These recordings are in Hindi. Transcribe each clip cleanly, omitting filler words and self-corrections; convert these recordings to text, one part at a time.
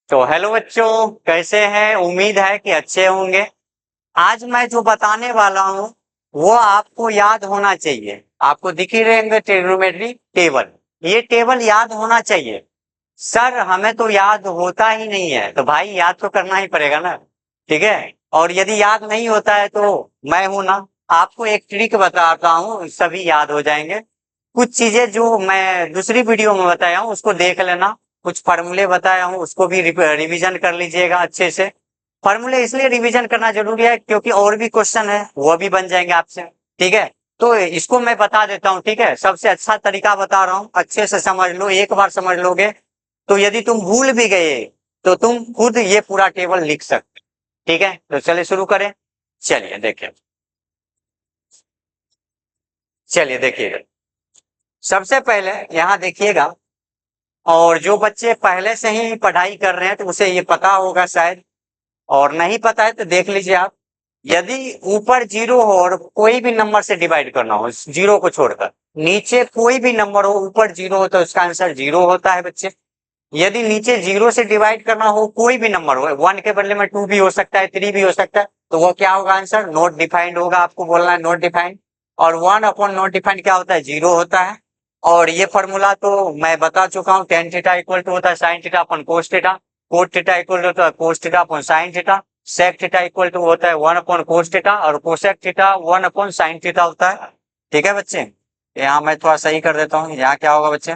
तो हेलो बच्चों, कैसे हैं? उम्मीद है कि अच्छे होंगे। आज मैं जो बताने वाला हूँ वो आपको याद होना चाहिए। आपको दिख ही रहेंगे ट्रिग्नोमेट्री टेबल। ये टेबल याद होना चाहिए। सर हमें तो याद होता ही नहीं है, तो भाई याद तो करना ही पड़ेगा ना। ठीक है। और यदि याद नहीं होता है तो मैं हूं ना, आपको एक ट्रिक बताता हूँ, सभी याद हो जाएंगे। कुछ चीजें जो मैं दूसरी वीडियो में बताया हूँ उसको देख लेना। कुछ फार्मूले बताया हूँ उसको भी रिवीजन कर लीजिएगा अच्छे से। फार्मूले इसलिए रिवीजन करना जरूरी है क्योंकि और भी क्वेश्चन है वो भी बन जाएंगे आपसे। ठीक है। तो इसको मैं बता देता हूँ। ठीक है, सबसे अच्छा तरीका बता रहा हूँ, अच्छे से समझ लो, एक बार समझ लोगे तो यदि तुम भूल भी गए तो तुम खुद ये पूरा टेबल लिख सकते। ठीक है, तो चलिए शुरू करें। चलिए देखिए। चलिए देखिएगा। सबसे पहले यहाँ देखिएगा। और जो बच्चे पहले से ही पढ़ाई कर रहे हैं तो उसे ये पता होगा शायद, और नहीं पता है तो देख लीजिए आप। यदि ऊपर जीरो हो और कोई भी नंबर से डिवाइड करना हो, जीरो को छोड़कर नीचे कोई भी नंबर हो, ऊपर जीरो हो तो इसका आंसर जीरो होता है बच्चे। यदि नीचे जीरो से डिवाइड करना हो, कोई भी नंबर हो, वन के बदले में टू भी हो सकता है, थ्री भी हो सकता है, तो वो क्या होगा? आंसर नॉट डिफाइंड होगा। आपको बोलना है नॉट डिफाइंड। और वन अपॉन नॉट डिफाइंड क्या होता है? जीरो होता है। और ये फॉर्मूला तो मैं बता चुका हूँ, टेन थीटा इक्वल टू होता है sine theta upon cos theta, cot theta equal to होता है cos theta upon sine theta, sec theta equal to होता है वन अपॉन कोस थीटा, और cosec theta one upon sine theta होता है। ठीक है बच्चे, यहाँ मैं थोड़ा सही कर देता हूँ। यहाँ क्या होगा बच्चे?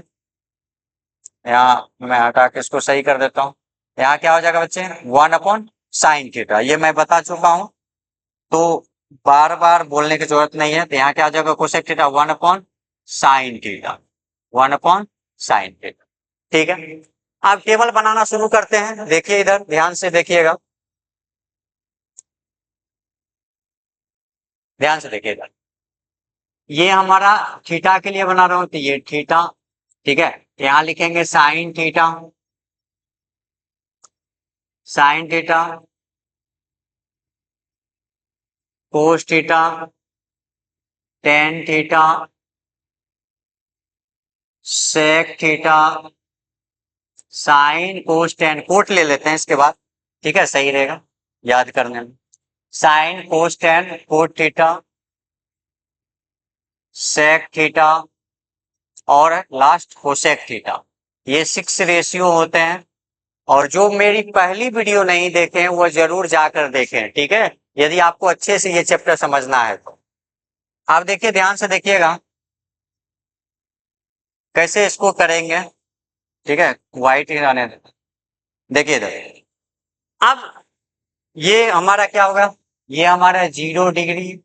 यहाँ मैं हटा के इसको सही कर देता हूँ। यहाँ क्या हो जाएगा बच्चे? वन अपॉन साइन थीटा, ये मैं बता चुका हूँ, तो बार बार बोलने की जरूरत नहीं है। तो यहाँ क्या हो जाएगा? Cosec theta one upon sine theta, one upon sine theta. ठीक है। अब टेबल बनाना शुरू करते हैं। देखिए इधर ध्यान से देखिएगा, ध्यान से देखिएगा। ये हमारा थीटा के लिए बना रहा हूं, तो ये थीटा। ठीक है। यहाँ लिखेंगे sine theta, sine theta, cos theta, tan theta, sec theta, sine cos tan, cot ले लेते हैं इसके बाद। ठीक है, सही रहेगा याद करने में। Sine cos tan cot theta, sec theta, और लास्ट कोसेक थीटा। ये सिक्स रेशियो होते हैं। और जो मेरी पहली वीडियो नहीं देखे हैं वो जरूर जाकर देखें। ठीक है, यदि आपको अच्छे से ये चैप्टर समझना है तो। आप देखिए, ध्यान से देखिएगा कैसे इसको करेंगे। ठीक है, व्हाइट ही रहने देते। देखिए देखिए। अब ये हमारा क्या होगा? ये हमारा 0 डिग्री,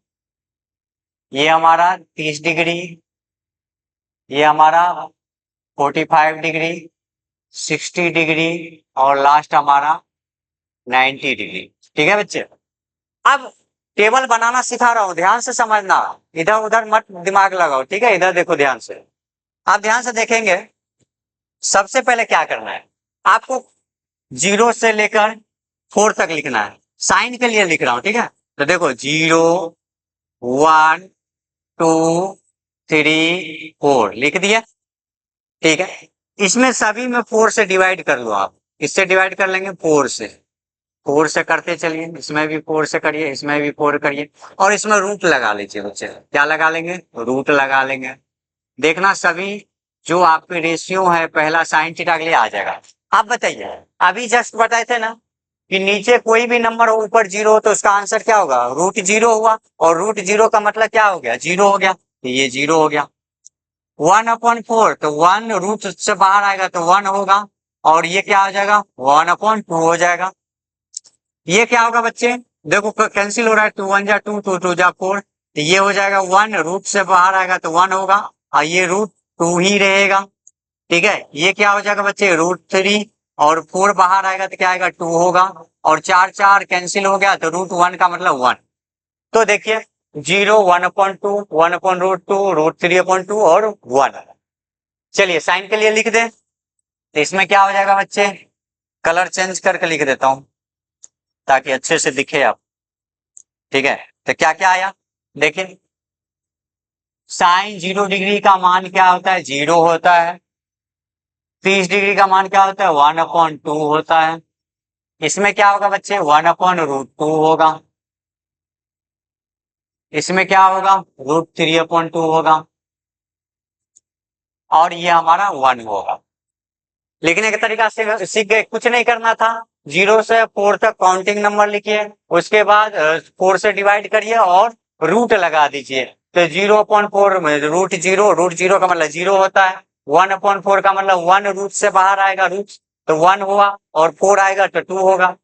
ये हमारा 30 डिग्री, ये हमारा 45 डिग्री, 60 डिग्री, और लास्ट हमारा 90 डिग्री। ठीक है बच्चे। अब टेबल बनाना सिखा रहा हूं, ध्यान से समझना, इधर उधर मत दिमाग लगाओ। ठीक है, इधर देखो ध्यान से। आप ध्यान से देखेंगे, सबसे पहले क्या करना है आपको? जीरो से लेकर फोर तक लिखना है। साइन के लिए लिख रहा हूं, ठीक है। तो देखो, zero, one, two, three, four लिख दिया। ठीक है। इसमें सभी में फोर से डिवाइड कर लो आप। इससे डिवाइड कर लेंगे फोर से, फोर से करते चलिए, इसमें भी फोर से करिए, इसमें भी फोर करिए, और इसमें रूट लगा लीजिए बच्चे। क्या लगा लेंगे? रूट लगा लेंगे। देखना सभी जो आपके रेशियो है पहला साइन थीटा के लिए आ जाएगा। आप बताइए, अभी जस्ट बताए थे ना कि नीचे कोई भी नंबर हो ऊपर जीरो हो तो उसका आंसर क्या होगा? रूट जीरो हुआ। और रूट जीरो का मतलब क्या हो गया? जीरो हो गया, तो ये जीरो हो गया। वन अपॉन फोर, तो वन रूट से बाहर आएगा तो वन होगा, और ये क्या हो जाएगा? वन अपॉन टू हो जाएगा। ये क्या होगा बच्चे? देखो कैंसिल हो रहा है, टू वन जा टू, टू टू जा फोर, तो ये हो जाएगा वन, रूट से बाहर आएगा तो वन होगा, और ये रूट टू ही रहेगा। ठीक है। ये क्या हो जाएगा बच्चे? रूट थ्री, और फोर बाहर आएगा तो क्या आएगा? टू होगा, और चार चार कैंसिल हो गया तो रूट वन का मतलब वन। तो देखिए, zero, one upon two, one upon root two, root three upon two, और वन। चलिए साइन के लिए लिख दे, तो इसमें क्या हो जाएगा बच्चे? कलर चेंज करके लिख देता हूं ताकि अच्छे से दिखे आप। ठीक है, तो क्या क्या आया देखिए। साइन 0 डिग्री का मान क्या होता है? जीरो होता है। 30 डिग्री का मान क्या होता है? वन अपॉन टू होता है। इसमें क्या होगा बच्चे, 1/√2 होगा। इसमें क्या होगा, √3/2 होगा। और ये हमारा 1 होगा। लिखने के तरीका से सीख गए, कुछ नहीं करना था। 0 से 4 तक काउंटिंग नंबर लिखिए, उसके बाद 4 से डिवाइड करिए और रूट लगा दीजिए। तो 0/4 में √0 का मतलब 0 होता है। 1/4 का मतलब 1 रूट से बाहर आएगा, रूट तो 1 हुआ, और 4 आएगा तो 2 होगा।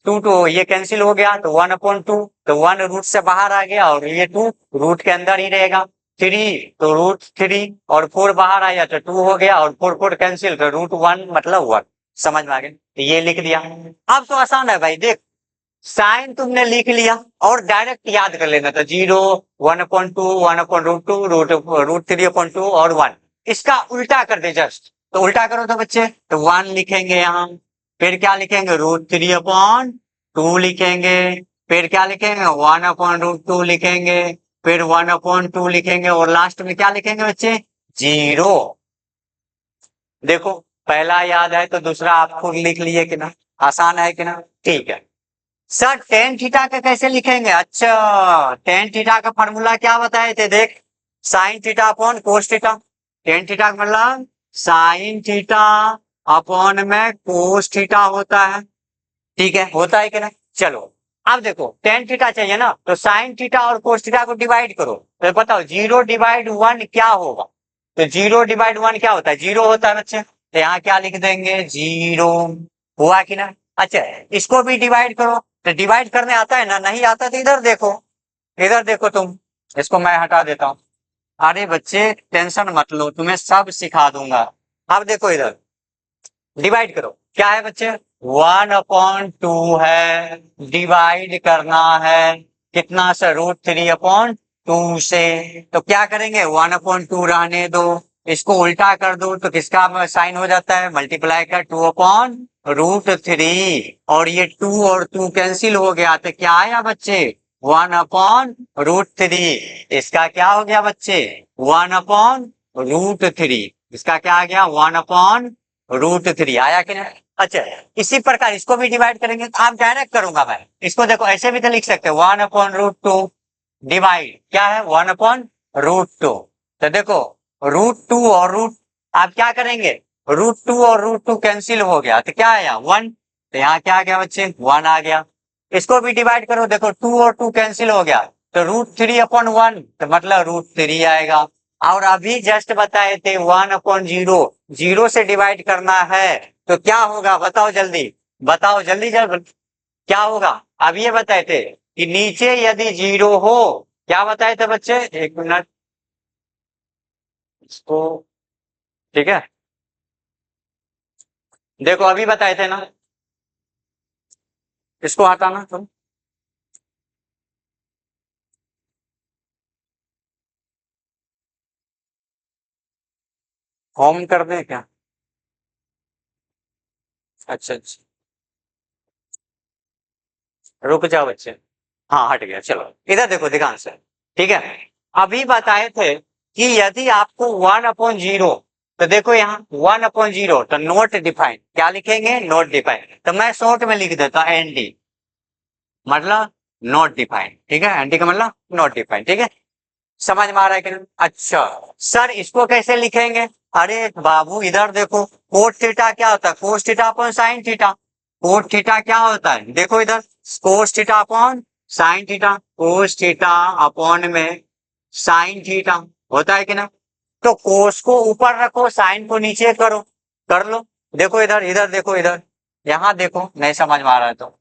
2 ये कैंसिल हो गया, तो 1/2, तो 1 रूट से बाहर आ गया और ये 2 रूट के अंदर ही रहेगा। 3 तो √3, और 4 बाहर आया तो 2 हो गया, और 4 कैंसिल तो √1 मतलब 1। समझ में आ गया, तो ये लिख दिया। अब तो आसान है भाई, देख साइन तुमने लिख लिया और डायरेक्ट याद कर लेना था, 0, 1/2, 1/√2, √3/2 और 1। इसका उल्टा कर दे जस्ट, तो उल्टा करो तो बच्चे, तो 1 लिखेंगे यहाँ, फिर क्या लिखेंगे, √3/2 लिखेंगे, फिर क्या लिखेंगे, 1/√2 लिखेंगे, फिर 1/2 लिखेंगे, और लास्ट में क्या लिखेंगे बच्चे, 0। देखो पहला याद है तो दूसरा आप खुद लिख लिए कि ना, आसान है कि ना, ठीक है। सर टेन थीटा का कैसे लिखेंगे, अच्छा टेन थीटा का फॉर्मूला क्या बताए थे, देख sine theta upon cos theta. Tan theta का मतलब साइन थीटा अपॉन में कोस थीटा होता है, ठीक है, होता है कि ना। चलो अब देखो टेन थीटा चाहिए ना, तो साइन थीटा और कोस थीटा को डिवाइड करो, तो बताओ 0/1 क्या होगा। तो 0/1 क्या होता है, 0 होता है बच्चे, तो यहाँ क्या लिख देंगे, 0। हुआ कि ना। अच्छा इसको भी डिवाइड करो, तो डिवाइड करने आता है ना, नहीं आता तो इधर देखो, इधर देखो तुम, इसको मैं हटा देता हूँ। अरे बच्चे टेंशन मत लो, तुम्हें सब सिखा दूंगा। अब देखो इधर डिवाइड करो, क्या है बच्चे, 1/2 है, डिवाइड करना है कितना से, √3/2 से। तो क्या करेंगे, 1/2 रहने दो, इसको उल्टा कर दो तो किसका साइन हो जाता है, मल्टीप्लाई का 2/√3, और ये 2 और 2 कैंसिल हो गया, तो क्या आया बच्चे, 1/√3। इसका क्या हो गया बच्चे, 1/√3। इसका क्या आ गया, 1/√3 आया कि नहीं। अच्छा इसी प्रकार इसको भी डिवाइड करेंगे, तो आप डायरेक्ट करूंगा मैं इसको, देखो ऐसे भी तो लिख सकते हैं, 1/√2 डिवाइड क्या है, 1/√2। तो देखो √2 और आप क्या करेंगे, √2 और √2 कैंसिल हो गया, तो क्या आया, 1। तो यहाँ क्या आ गया बच्चे, 1 आ गया। इसको भी डिवाइड करो, देखो 2 और 2 कैंसिल हो गया, तो √3/1, तो मतलब √3 आएगा। और अभी जस्ट बताए थे 1/0, 0 से डिवाइड करना है, तो क्या होगा बताओ जल्दी, बताओ जल्दी जल्दी, क्या होगा। अब ये बताए थे कि नीचे यदि 0 हो, क्या बताए थे बच्चे, एक मिनट इसको, ठीक है, देखो अभी बताए थे ना, इसको हटाना तुम, होम कर दें क्या, अच्छा अच्छा, रुक जाओ बच्चे, हाँ हट गया, चलो इधर देखो ध्यान से, ठीक है। अभी बताए थे कि यदि आपको 1/0, तो देखो यहाँ 1/0 तो नोट डिफाइंड, क्या लिखेंगे, नोट डिफाइंड, तो मैं शॉर्ट में लिख देता हूँ एनडी, मतलब नॉट डिफाइंड, ठीक है, एंटी का मतलब नॉट डिफाइंड, ठीक है। समझ में आ रहा है कि नहीं? अच्छा सर इसको कैसे लिखेंगे, अरे बाबू इधर देखो, कोट थीटा क्या होता है, cos theta upon sine theta. Cot theta क्या होता है, देखो इधर, कोस theta upon sine theta, cos theta upon में साइन थीटा, होता है कि ना। तो कोस को ऊपर रखो, साइन को नीचे करो, कर लो। देखो इधर, इधर देखो, इधर यहाँ देखो, नहीं समझ में आ रहा है तो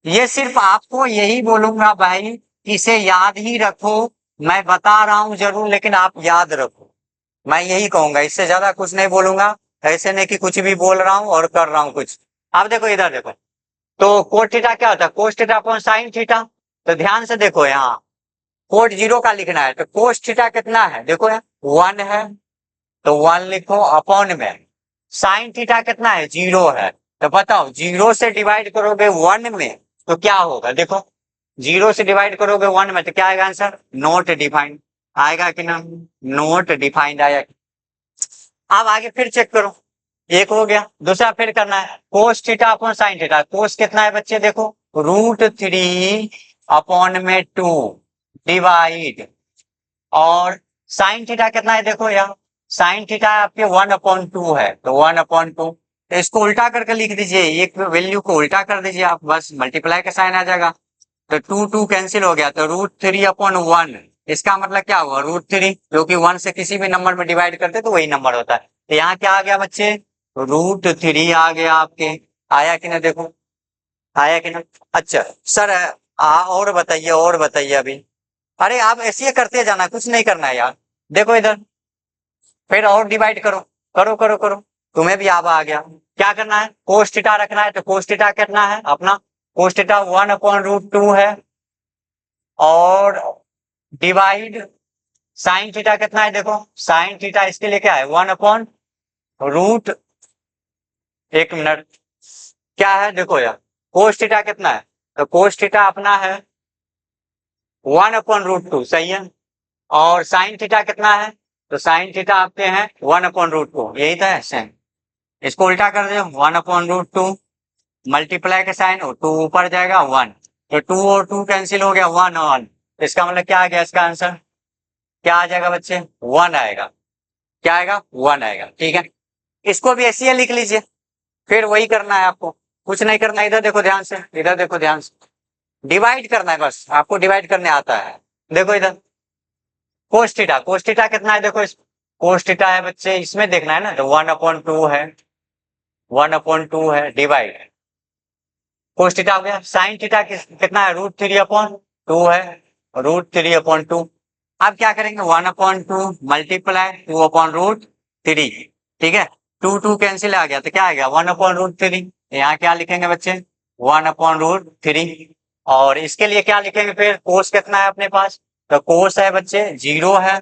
ये सिर्फ आपको यही बोलूंगा भाई, इसे याद ही रखो। मैं बता रहा हूं जरूर, लेकिन आप याद रखो, मैं यही कहूंगा, इससे ज्यादा कुछ नहीं बोलूंगा। ऐसे नहीं कि कुछ भी बोल रहा हूं और कर रहा हूं कुछ। अब देखो इधर देखो, तो कोट थीटा क्या होता है, cos theta upon sine theta. तो ध्यान से देखो यहाँ, कोट 0 का लिखना है, तो कोस थीटा कितना है, देखो यहाँ 1 है, तो 1 लिखो, अपॉन में साइन थीटा कितना है, 0 है। तो बताओ 0 से डिवाइड करोगे 1 में तो क्या होगा, देखो 0 से डिवाइड करोगे 1 में तो क्या आएगा आंसर, नोट डिफाइंड आएगा कि ना, नोट डिफाइंड आया। अब आगे फिर चेक करो, एक हो गया। दूसरा फिर करना है cos theta upon sine theta. Cos कितना है बच्चे देखो, √3 अपॉन में 2 डिवाइड, और साइन थीटा कितना है देखो यहाँ, साइन थीटा आपके 1/2 है, तो 1/2, तो इसको उल्टा करके लिख दीजिए, एक वैल्यू को उल्टा कर दीजिए आप, बस मल्टीप्लाई का साइन आ जाएगा। तो 2 कैंसिल हो गया, तो √3/1, इसका मतलब क्या हुआ, √3, जो कि 1 से किसी भी नंबर में डिवाइड करते तो वही नंबर होता है। तो यहाँ क्या आ गया बच्चे, √3 आ गया आपके। आया कि ना देखो, आया कि ना। अच्छा सर और बताइए, और बताइए अभी। अरे आप ऐसे ही करते जाना, कुछ नहीं करना है यार। देखो इधर, फिर और डिवाइड करो, करो करो करो, तुम्हें भी अब आ गया। क्या करना है, कोस थीटा रखना है, तो कोस थीटा कितना है अपना, कोस थीटा 1/√2 है, और डिवाइड साइन थीटा कितना है देखो, साइन थीटा इसके लिए क्या है, 1/√, एक मिनट, क्या है देखो यार, कोस थीटा कितना है, तो कोस थीटा अपना है 1/√2, सही है। और साइन थीटा कितना है, तो साइन थीटा आपके हैं 1/√2, यही तो है सेम। इसको उल्टा कर दो, 1/√2, मल्टीप्लाई का साइन, 2 ऊपर जाएगा 1, तो 2 और 2 कैंसिल हो गया, 1 और 1, इसका मतलब क्या आ गया, इसका आंसर क्या आ जाएगा बच्चे, 1 आएगा। क्या आएगा, 1 आएगा, ठीक है। इसको भी ऐसे ही लिख लीजिए, फिर वही करना है आपको, कुछ नहीं करना है। इधर देखो ध्यान से, इधर देखो ध्यान से, डिवाइड करना है बस, आपको डिवाइड करने आता है। देखो इधर कोस थीटा, कोस थीटा कितना है देखो, इस कोस थीटा है बच्चे, इसमें देखना है ना, तो 1/2 है, 1/2 है, डिवाइड कोस थीटा हो गया। साइन थीटा कितना है, √3/2 है, √3/2। अब क्या करेंगे, 1/2 मल्टीप्लाई 2/√3, ठीक है। 2 कैंसिल आ गया, तो क्या आ गया, 1/√3। यहाँ क्या लिखेंगे बच्चे, 1/√3, और इसके लिए क्या लिखेंगे फिर, कोस कितना है अपने पास, तो कोस है बच्चे 0 है,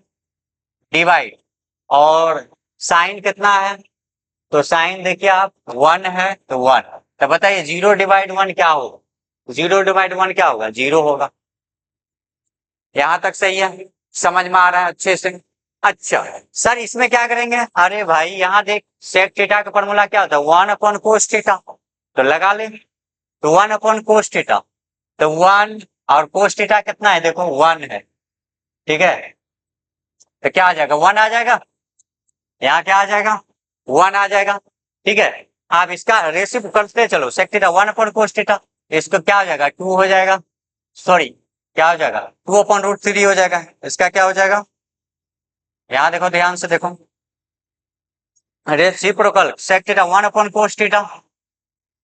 डिवाइड, और साइन कितना है, तो साइन देखिए आप 1 है, तो 1, तो बताइए 0/1 क्या होगा, 0/1 क्या होगा, 0 होगा। यहां तक सही है, समझ में आ रहा है अच्छे से। अच्छा सर इसमें क्या करेंगे, अरे भाई यहाँ देख, सेक थीटा का फॉर्मूला क्या होता है, 1/cos थीटा, तो लगा ले, तो 1/cos थीटा, तो 1, और cos थीटा कितना है देखो 1 है, ठीक है, तो क्या आ जाएगा, 1 आ जाएगा, यहाँ क्या आ जाएगा, 1 आ जाएगा, ठीक है। आप इसका रेसिप करते चलो, सेक थीटा 1/cos थीटा, इसको क्या हो जाएगा, 2 हो जाएगा, सॉरी क्या हो जाएगा, 2/√3 हो जाएगा, इसका क्या हो जाएगा, यहाँ देखो ध्यान से देखो, reciprocal sec theta 1/cos theta,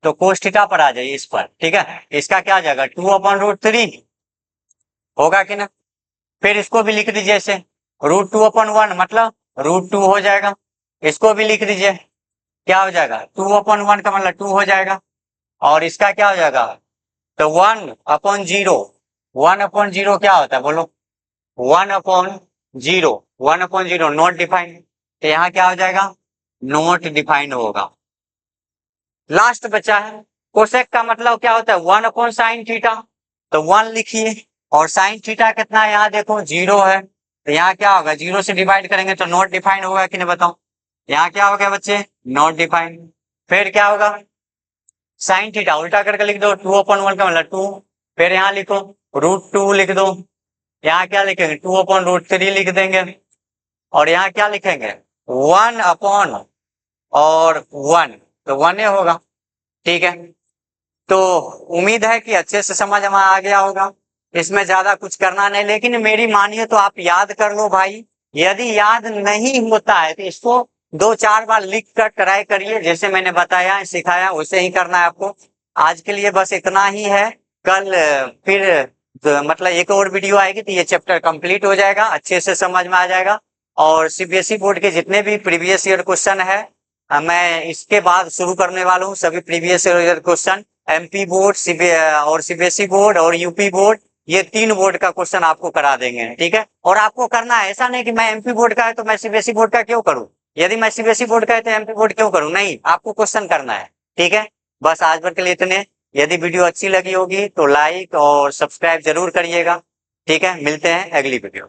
तो cos थीटा पर आ जाइए इस पर, ठीक है, इसका क्या आ जाएगा 2/√3, होगा कि ना। फिर इसको भी लिख दीजिए ऐसे, √2/1 मतलब √2 हो जाएगा, इसको भी लिख दीजिए, क्या हो जाएगा, 2/1 का मतलब 2 हो जाएगा, और इसका क्या हो जाएगा, तो 1/0, 1/0 क्या होता है बोलो, 1/0, 1/0 नॉट डिफाइंड, तो यहाँ क्या हो जाएगा, नॉट डिफाइंड होगा। लास्ट बचा है कोसेक का मतलब क्या होता है, 1/sin थीटा, तो 1 लिखिए, और साइन थीटा कितना है यहाँ देखो 0 है, तो यहाँ क्या होगा, 0 से डिवाइड करेंगे तो नॉट डिफाइंड होगा कि नहीं बताओ, यहाँ क्या हो गया बच्चे, नॉट डिफाइंड। फिर क्या होगा, साइन थीटा उल्टा करके लिख दो, 2/1 का मतलब 2, फिर यहाँ लिखो √2 लिख दो, यहाँ क्या लिखेंगे 2/√3 लिख देंगे, और यहाँ क्या लिखेंगे 1/, और 1, तो 1 होगा, ठीक है। तो उम्मीद है कि अच्छे से समझ में आ गया होगा, इसमें ज्यादा कुछ करना नहीं, लेकिन मेरी मानिए तो आप याद कर लो भाई, यदि याद नहीं होता है तो इसको 2-4 बार लिख कर ट्राई करिए, जैसे मैंने बताया सिखाया वैसे ही करना है आपको। आज के लिए बस इतना ही है, कल फिर मतलब एक और वीडियो आएगी तो ये चैप्टर कंप्लीट हो जाएगा, अच्छे से समझ में आ जाएगा। और सीबीएसई बोर्ड के जितने भी प्रीवियस ईयर क्वेश्चन है मैं इसके बाद शुरू करने वाला हूँ, सभी previous year question, MP board और सीबीएसई बोर्ड और यूपी बोर्ड, ये 3 बोर्ड का क्वेश्चन आपको करा देंगे, ठीक है। और आपको करना है, ऐसा नहीं कि मैं एमपी बोर्ड का है तो मैं सीबीएसई बोर्ड का क्यों करूं, यदि मैं सीबीएसई बोर्ड का है तो एमपी बोर्ड क्यों करूं, नहीं, आपको क्वेश्चन करना है, ठीक है। बस आज भर के लिए इतने, यदि वीडियो अच्छी लगी होगी तो लाइक और सब्सक्राइब जरूर करिएगा, ठीक है। मिलते हैं अगली वीडियो।